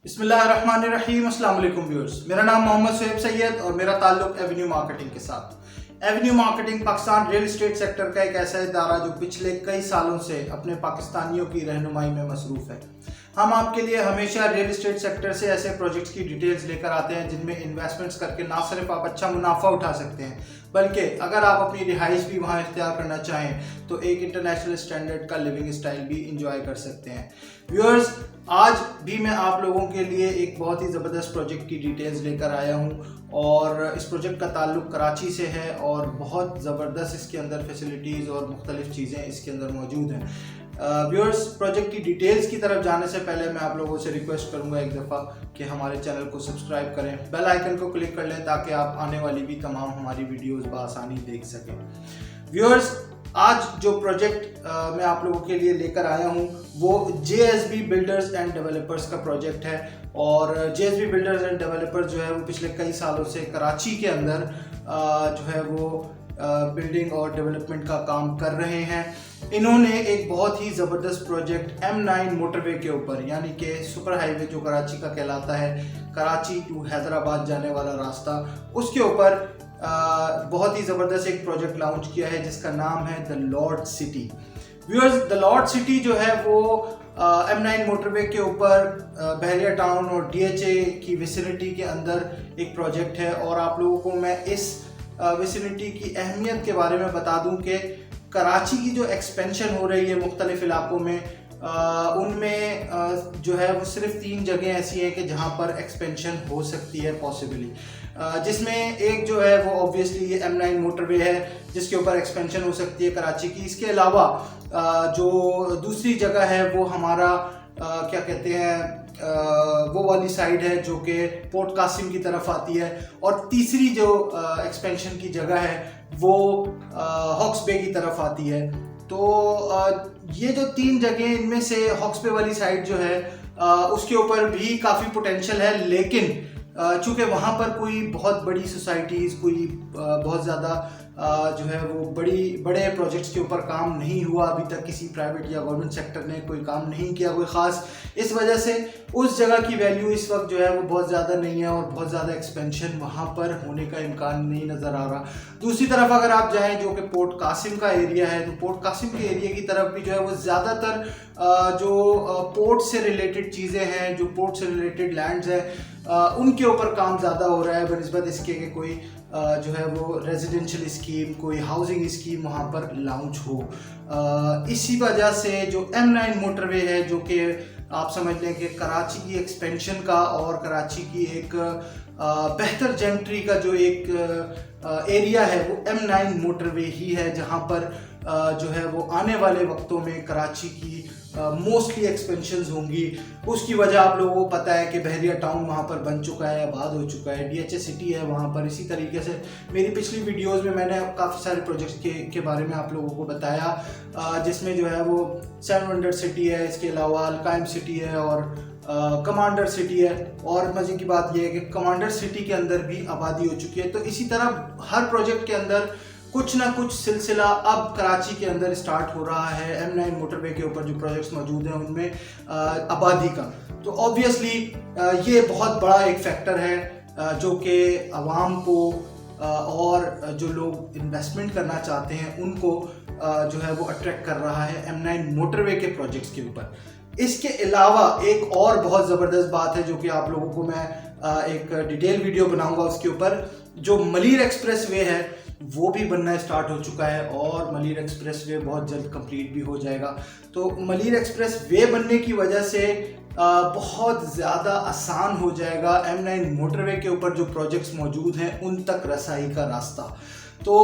बिस्मिल्लाहिर्रहमानिर्रहीम। अस्सलाम वालेकुम व्यूअर्स, मेरा नाम मोहम्मद सुहेब सैयद और मेरा ताल्लुक एवेन्यू मार्केटिंग के साथ। Avenue marketing Pakistan real estate sector का एक ऐसा इदारा जो पिछले कई सालों से अपने पाकिस्तानियों की रहनुमाई में मसरूफ़ है। हम आपके लिए हमेशा रियल एस्टेट सेक्टर से ऐसे प्रोजेक्ट्स की डिटेल्स लेकर आते हैं जिनमें इन्वेस्टमेंट्स करके ना सिर्फ आप अच्छा मुनाफा उठा सकते हैं, बल्कि अगर आप अपनी रिहाइश भी वहाँ इख्तियार करना चाहें तो एक इंटरनेशनल स्टैंडर्ड का लिविंग स्टाइल भी इंजॉय कर सकते हैं। व्यूअर्स, आज भी मैं आप लोगों के लिए एक बहुत ही ज़बरदस्त प्रोजेक्ट की डिटेल्स लेकर आया हूँ और इस प्रोजेक्ट का ताल्लुक कराची से है और बहुत ज़बरदस्त इसके अंदर फैसिलिटीज़ और मुख्तलिफ़ चीज़ें इसके अंदर मौजूद हैं। व्यूअर्स, प्रोजेक्ट की डिटेल्स की तरफ जाने से पहले मैं आप लोगों से रिक्वेस्ट करूंगा एक दफ़ा कि हमारे चैनल को सब्सक्राइब करें, बेल आइकन को क्लिक कर लें ताकि आप आने वाली भी तमाम हमारी वीडियोस बआसानी देख सकें। व्यूअर्स, आज जो प्रोजेक्ट मैं आप लोगों के लिए लेकर आया हूं वो JSB बिल्डर्स एंड डेवलपर्स का प्रोजेक्ट है और JSB बिल्डर्स एंड डेवलपर्स जो है वो पिछले कई सालों से कराची के अंदर जो है वो बिल्डिंग और डेवलपमेंट का काम कर रहे हैं। इन्होंने एक बहुत ही ज़बरदस्त प्रोजेक्ट M9 मोटरवे के ऊपर, यानी कि सुपर हाईवे जो कराची का कहलाता है, कराची टू हैदराबाद जाने वाला रास्ता, उसके ऊपर बहुत ही ज़बरदस्त एक प्रोजेक्ट लॉन्च किया है जिसका नाम है the Lord city. Viewers, the Lord city जो है वो M9 मोटरवे के ऊपर बहरिया टाउन और DHA की विसिनिटी के अंदर एक प्रोजेक्ट है और आप लोगों को मैं इस विसिनिटी की अहमियत के बारे में बता दूं कि कराची की जो एक्सपेंशन हो रही है मुख्तलिफ इलाकों में, उनमें जो है वो सिर्फ 3 जगह ऐसी हैं कि जहां पर एक्सपेंशन हो सकती है पॉसिबली, जिसमें एक जो है वो ऑब्वियसली ये M9 मोटरवे है जिसके ऊपर एक्सपेंशन हो सकती है कराची की। इसके अलावा जो दूसरी जगह है वो हमारा क्या कहते हैं वो वाली साइड है जो कि पोर्ट कासिम की तरफ आती है, और तीसरी जो एक्सपेंशन की जगह है वो हॉक्स बे की तरफ आती है। तो ये जो 3 जगह, इनमें से हॉक्स बे वाली साइड जो है उसके ऊपर भी काफ़ी पोटेंशियल है, लेकिन चूँकि वहाँ पर कोई बहुत बड़ी सोसाइटीज़, कोई बहुत ज़्यादा जो है वो बड़े प्रोजेक्ट्स के ऊपर काम नहीं हुआ अभी तक, किसी प्राइवेट या गवर्नमेंट सेक्टर ने कोई काम नहीं किया कोई ख़ास, इस वजह से उस जगह की वैल्यू इस वक्त जो है वो बहुत ज़्यादा नहीं है और बहुत ज़्यादा एक्सपेंशन वहाँ पर होने का इम्कान नहीं नज़र आ रहा। दूसरी तरफ अगर आप जाएँ जो कि पोर्ट कासिम का एरिया है, तो पोर्ट कासिम के एरिया की तरफ भी जो है वो ज़्यादातर जो पोर्ट से रिलेटेड चीज़ें हैं, जो पोर्ट से रिलेटेड लैंड्स हैं, उनके ऊपर काम ज़्यादा हो रहा है बनिस्बत इसके कि कोई जो है वो रेजिडेंशियल स्कीम, कोई हाउसिंग स्कीम वहाँ पर लॉन्च हो। इसी वजह से जो M9 मोटरवे है, जो कि आप समझ लें कि कराची की एक्सपेंशन का और कराची की एक बेहतर जेंट्री का जो एक एरिया है वो M9 मोटरवे ही है, जहाँ पर जो है वो आने वाले वक्तों में कराची की मोस्टली एक्सपेंशंस होंगी। उसकी वजह आप लोगों को पता है कि बहरिया टाउन वहाँ पर बन चुका है, आबाद हो चुका है, DHA सिटी है वहाँ पर। इसी तरीके से मेरी पिछली वीडियोस में मैंने काफ़ी सारे प्रोजेक्ट्स के बारे में आप लोगों को बताया, जिसमें जो है वो 7 वंडर सिटी है, इसके अलावा अलकाइम सिटी है और कमांडर सिटी है। और मज़े की बात यह है कि कमांडर सिटी के अंदर भी आबादी हो चुकी है। तो इसी तरह हर प्रोजेक्ट के अंदर कुछ ना कुछ सिलसिला अब कराची के अंदर स्टार्ट हो रहा है। M9 मोटरवे के ऊपर जो प्रोजेक्ट्स मौजूद हैं उनमें आबादी का, तो ऑब्वियसली ये बहुत बड़ा एक फैक्टर है जो कि आवाम को और जो लोग इन्वेस्टमेंट करना चाहते हैं उनको जो है वो अट्रैक्ट कर रहा है M9 मोटरवे के प्रोजेक्ट्स के ऊपर। इसके अलावा एक और बहुत ज़बरदस्त बात है जो कि आप लोगों को मैं एक डिटेल वीडियो बनाऊंगा उसके ऊपर। जो मलीर एक्सप्रेस वे है वो भी बनना स्टार्ट हो चुका है और मलीर एक्सप्रेस वे बहुत जल्द कंप्लीट भी हो जाएगा। तो मलीर एक्सप्रेस वे बनने की वजह से बहुत ज़्यादा आसान हो जाएगा M9 मोटरवे के ऊपर जो प्रोजेक्ट्स मौजूद हैं उन तक रसाई का रास्ता। तो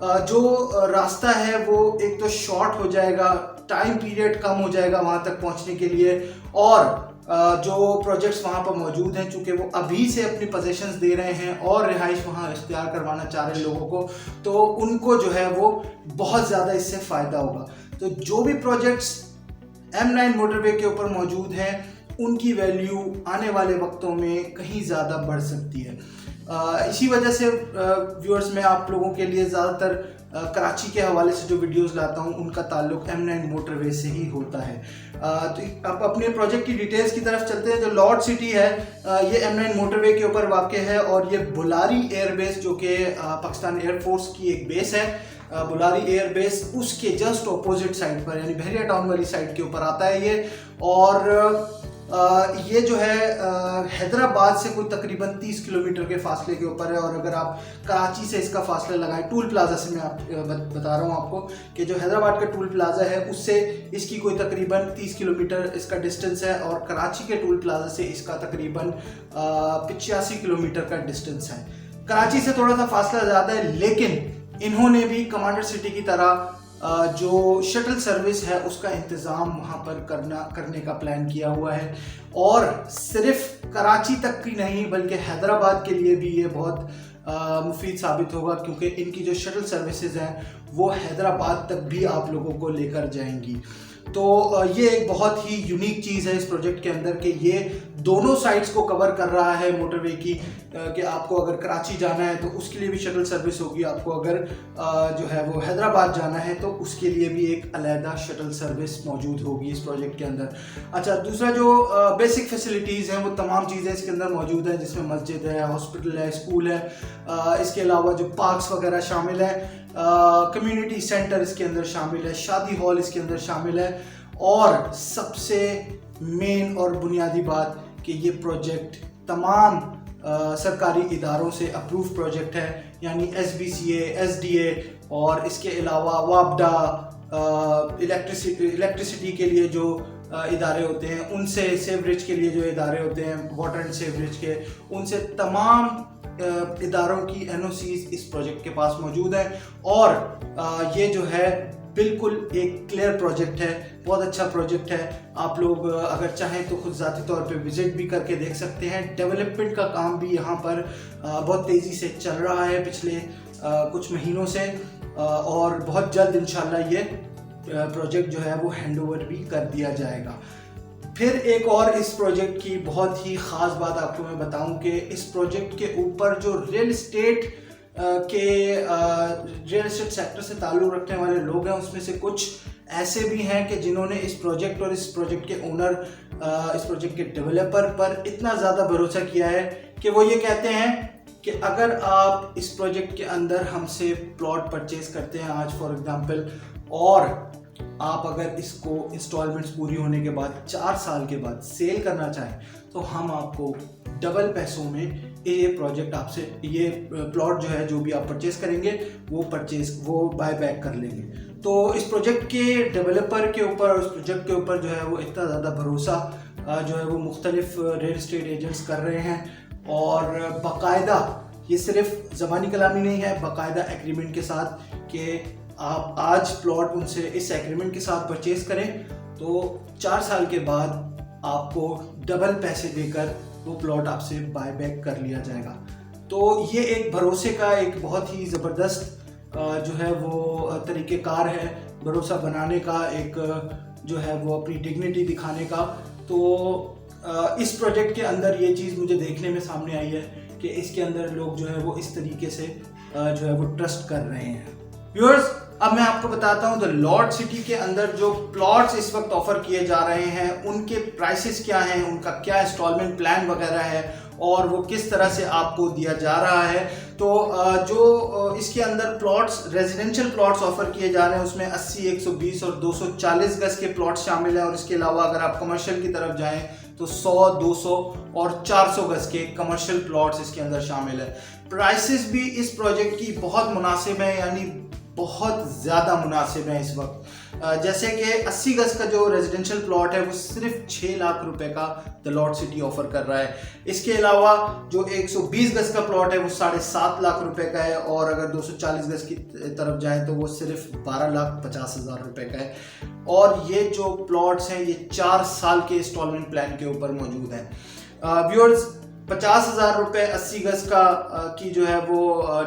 जो रास्ता है वो एक तो शॉर्ट हो जाएगा, टाइम पीरियड कम हो जाएगा वहाँ तक पहुँचने के लिए, और जो प्रोजेक्ट्स वहाँ पर मौजूद हैं चूँकि वो अभी से अपनी पोजीशंस दे रहे हैं और रिहाइश वहाँ इख्तियार करवाना चाह रहे लोगों को, तो उनको जो है वो बहुत ज़्यादा इससे फ़ायदा होगा। तो जो भी प्रोजेक्ट्स M9 मोटरवे के ऊपर मौजूद हैं उनकी वैल्यू आने वाले वक्तों में कहीं ज़्यादा बढ़ सकती है। इसी वजह से व्यूअर्स मैं आप लोगों के लिए ज़्यादातर कराची के हवाले से जो वीडियोस लाता हूं उनका ताल्लुक M9 मोटरवे से ही होता है। तो अब अपने प्रोजेक्ट की डिटेल्स की तरफ चलते हैं। जो लॉर्ड सिटी है ये M9 मोटरवे के ऊपर वाक़ है और ये बुलारी एयरबेस जो कि पाकिस्तान एयरफोर्स की एक बेस है, बुलारी एयरबेस उसके जस्ट ऑपोजिट साइड पर यानी बहरिया टाउन वाली साइड के ऊपर आता है ये। और ये जो है हैदराबाद से कोई तकरीबन 30 किलोमीटर के फासले के ऊपर है। और अगर आप कराची से इसका फासला लगाएं, टूल प्लाजा से मैं बता रहा हूँ आपको कि जो हैदराबाद का टूल प्लाजा है उससे इसकी कोई तकरीबन 30 किलोमीटर इसका डिस्टेंस है और कराची के टूल प्लाजा से इसका तकरीबन 85 किलोमीटर का डिस्टेंस है। कराची से थोड़ा सा फासला ज़्यादा है, लेकिन इन्होंने भी कमांडर सिटी की तरह जो शटल सर्विस है उसका इंतज़ाम वहाँ पर करने का प्लान किया हुआ है। और सिर्फ कराची तक की नहीं बल्कि हैदराबाद के लिए भी ये बहुत मुफीद साबित होगा, क्योंकि इनकी जो शटल सर्विसेज हैं वो हैदराबाद तक भी आप लोगों को लेकर जाएंगी। तो ये एक बहुत ही यूनिक चीज़ है इस प्रोजेक्ट के अंदर कि ये दोनों साइड्स को कवर कर रहा है मोटरवे की, कि आपको अगर कराची जाना है तो उसके लिए भी शटल सर्विस होगी, आपको अगर जो है वो हैदराबाद जाना है तो उसके लिए भी एक अलहदा शटल सर्विस मौजूद होगी इस प्रोजेक्ट के अंदर। अच्छा, दूसरा जो बेसिक फैसिलिटीज़ हैं वो तमाम चीज़ें इसके अंदर मौजूद हैं, जिसमें मस्जिद है, हॉस्पिटल है, स्कूल है, इसके अलावा जो पार्क्स वगैरह शामिल है, कम्युनिटी सेंटर इसके अंदर शामिल है, शादी हॉल इसके अंदर शामिल है। और सबसे मेन और बुनियादी बात कि ये प्रोजेक्ट तमाम सरकारी इदारों से अप्रूव प्रोजेक्ट है, यानी SBCA, SDA और इसके अलावा वापडा, इलेक्ट्रिसिटी के लिए जो इदारे होते हैं उनसे, सेवरेज के लिए जो इदारे होते हैं वाटर एंड सेवरेज के, उनसे तमाम इदारों की NOCs इस प्रोजेक्ट के पास मौजूद है। और ये जो है बिल्कुल एक क्लियर प्रोजेक्ट है, बहुत अच्छा प्रोजेक्ट है। आप लोग अगर चाहें तो खुद ज़ाती तौर पे विज़िट भी करके देख सकते हैं। डेवलपमेंट का काम भी यहाँ पर बहुत तेज़ी से चल रहा है पिछले कुछ महीनों से, और बहुत जल्द इंशाल्लाह ये प्रोजेक्ट जो है वो हैंडओवर भी कर दिया जाएगा। फिर एक और इस प्रोजेक्ट की बहुत ही ख़ास बात आपको मैं बताऊं कि इस प्रोजेक्ट के ऊपर जो रियल एस्टेट सेक्टर से ताल्लुक़ रखने वाले लोग हैं उसमें से कुछ ऐसे भी हैं कि जिन्होंने इस प्रोजेक्ट और इस प्रोजेक्ट के ओनर, इस प्रोजेक्ट के डेवलपर पर इतना ज़्यादा भरोसा किया है कि वो ये कहते हैं कि अगर आप इस प्रोजेक्ट के अंदर हमसे प्लॉट परचेज करते हैं आज फॉर एग्जांपल, और आप अगर इसको इंस्टॉलमेंट्स पूरी होने के बाद 4 साल के बाद सेल करना चाहें तो हम आपको डबल पैसों में ये प्रोजेक्ट आपसे, ये प्लॉट जो है जो भी आप परचेज करेंगे वो बाय बैक कर लेंगे। तो इस प्रोजेक्ट के डेवलपर के ऊपर और इस प्रोजेक्ट के ऊपर जो है वो इतना ज़्यादा भरोसा जो है वो मुख्तलिफ रियल एस्टेट एजेंट्स कर रहे हैं। और बाकायदा ये सिर्फ ज़बानी कलामी नहीं है, बाकायदा एग्रीमेंट के साथ कि आप आज प्लॉट उनसे इस एग्रीमेंट के साथ परचेज करें तो 4 साल के बाद आपको डबल पैसे देकर वो प्लॉट आपसे बाय बैक कर लिया जाएगा। तो ये एक भरोसे का एक बहुत ही ज़बरदस्त जो है वो तरीक़ेकार है भरोसा बनाने का, एक जो है वो अपनी डिग्निटी दिखाने का। तो इस प्रोजेक्ट के अंदर ये चीज़ मुझे देखने में सामने आई है कि इसके अंदर लोग जो है वो इस तरीके से जो है वो ट्रस्ट कर रहे हैं। व्यूअर्स, अब मैं आपको बताता हूँ द लॉर्ड सिटी के अंदर जो प्लॉट्स इस वक्त ऑफर किए जा रहे हैं उनके प्राइसेस क्या हैं, उनका क्या इंस्टॉलमेंट प्लान वगैरह है और वो किस तरह से आपको दिया जा रहा है। तो जो इसके अंदर प्लॉट्स, रेजिडेंशियल प्लॉट्स ऑफर किए जा रहे हैं उसमें 80, 120 और 240 गज के प्लॉट्स शामिल हैं। और इसके अलावा अगर आप कमर्शियल की तरफ जाएं तो 100, 200 और 400 गज के कमर्शियल प्लॉट्स इसके अंदर शामिल है। प्राइसेस भी इस प्रोजेक्ट की बहुत मुनासिब है, यानी बहुत ज़्यादा मुनासिब है इस वक्त। जैसे कि 80 गज का जो रेजिडेंशियल प्लॉट है वो सिर्फ 6 लाख रुपए का द लॉर्ड सिटी ऑफर कर रहा है। इसके अलावा जो 120 गज का प्लॉट है वो 7.5 लाख रुपए का है, और अगर 240 गज की तरफ जाएं तो वो सिर्फ 12,50,000 रुपए का है। और ये जो प्लॉट्स हैं ये 4 साल के इंस्टॉलमेंट प्लान के ऊपर मौजूद हैं। व्यूअर्स, 50,000 रुपये 80 गज का की जो है वो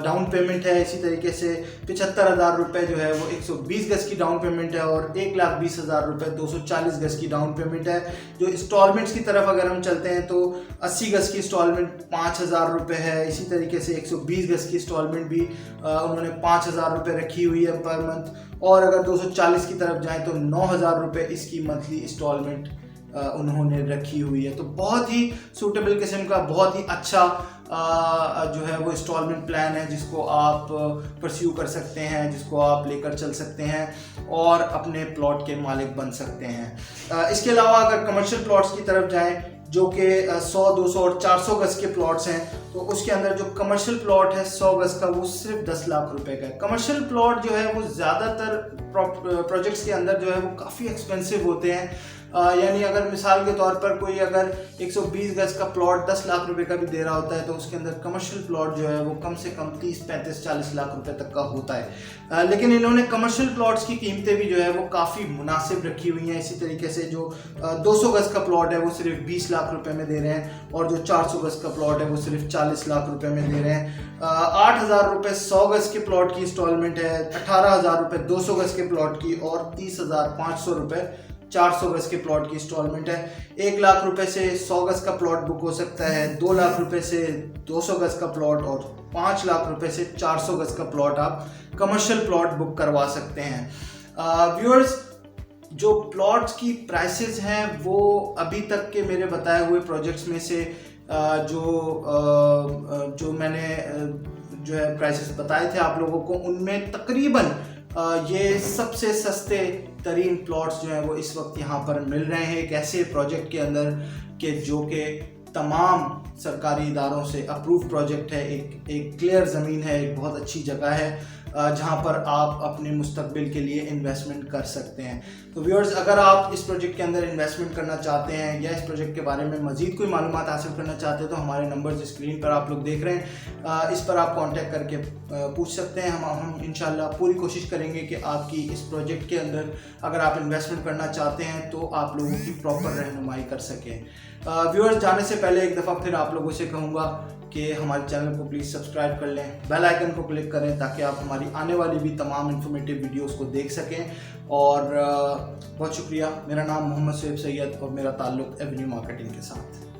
डाउन पेमेंट है। इसी तरीके से 75,000 रुपये जो है वो 120 गज की डाउन पेमेंट है और 1,20,000 रुपये 240 गज की डाउन पेमेंट है। जो इंस्टॉलमेंट्स की तरफ अगर हम चलते हैं तो 80 गज की इंस्टॉलमेंट 5,000 रुपये है। इसी तरीके से 120 गज की इंस्टॉलमेंट भी उन्होंने 5,000 रुपये रखी हुई है पर मंथ। और अगर 240 की तरफ जाएँ तो 9,000 रुपये इसकी मंथली इंस्टॉलमेंट उन्होंने रखी हुई है। तो बहुत ही सूटेबल किस्म का, बहुत ही अच्छा जो है वो इंस्टॉलमेंट प्लान है जिसको आप परस्यू कर सकते हैं, जिसको आप लेकर चल सकते हैं और अपने प्लॉट के मालिक बन सकते हैं। इसके अलावा अगर कमर्शियल प्लॉट्स की तरफ जाएं जो कि 100, 200 और 400 गज के प्लॉट्स हैं, तो उसके अंदर जो कमर्शियल प्लॉट है 100 गज का वो सिर्फ 10 लाख रुपए का है। कमर्शियल प्लॉट जो है वो ज़्यादातर प्रोजेक्ट्स के अंदर जो है वो काफ़ी एक्सपेंसिव होते हैं। यानी अगर मिसाल के तौर पर कोई अगर 120 गज का प्लॉट 10 लाख रुपए का भी दे रहा होता है तो उसके अंदर कमर्शियल प्लॉट जो है वो कम से कम 30, 35, 40 लाख रुपए तक का होता है। लेकिन इन्होंने कमर्शियल प्लॉट्स की कीमतें भी जो है वो काफ़ी मुनासिब रखी हुई हैं। इसी तरीके से जो 200 गज का प्लॉट है वो सिर्फ 20 लाख रुपए में दे रहे हैं और जो 400 गज का प्लॉट है वो सिर्फ 40 लाख रुपए में दे रहे हैं। 8,000 रुपये 100 गज के प्लॉट की इंस्टॉलमेंट है, 18,000 रुपये 200 गज के प्लॉट की और 30,500 रुपये 400 गज के प्लॉट की इंस्टॉलमेंट है। 1 लाख रुपए से 100 गज का प्लॉट बुक हो सकता है, 2 लाख रुपए से 200 गज का प्लॉट और 5 लाख रुपए से 400 गज का प्लॉट आप कमर्शियल प्लॉट बुक करवा सकते हैं। व्यूअर्स, जो प्लॉट्स की प्राइसेस हैं वो अभी तक के मेरे बताए हुए प्रोजेक्ट्स में से जो मैंने जो है प्राइसेस बताए थे आप लोगों को, उनमें तकरीबन ये सबसे सस्ते तरीन प्लॉट्स जो हैं वो इस वक्त यहाँ पर मिल रहे हैं एक ऐसे प्रोजेक्ट के अंदर के जो कि तमाम सरकारी इदारों से अप्रूव प्रोजेक्ट है। एक क्लियर ज़मीन है, एक बहुत अच्छी जगह है जहाँ पर आप अपने मुस्तकबिल के लिए इन्वेस्टमेंट कर सकते हैं। तो व्यूअर्स, अगर आप इस प्रोजेक्ट के अंदर इन्वेस्टमेंट करना चाहते हैं या इस प्रोजेक्ट के बारे में मज़ीद कोई मालूमात हासिल करना चाहते हैं तो हमारे नंबर स्क्रीन पर आप लोग देख रहे हैं, इस पर आप कांटेक्ट करके पूछ सकते हैं। हम इंशाल्लाह पूरी कोशिश करेंगे कि आपकी इस प्रोजेक्ट के अंदर अगर आप इन्वेस्टमेंट करना चाहते हैं तो आप लोगों की प्रॉपर रहनुमाई कर सकें। व्यूअर्स, जाने से पहले एक दफ़ा फिर आप लोगों से कहूँगा कि हमारे चैनल को प्लीज़ सब्सक्राइब कर लें, बेल आइकन को क्लिक करें ताकि आप हमारी आने वाली भी तमाम इन्फॉर्मेटिव वीडियोस को देख सकें। और बहुत शुक्रिया। मेरा नाम मोहम्मद शुएब सैयद और मेरा ताल्लुक़ एवेन्यू मार्केटिंग के साथ।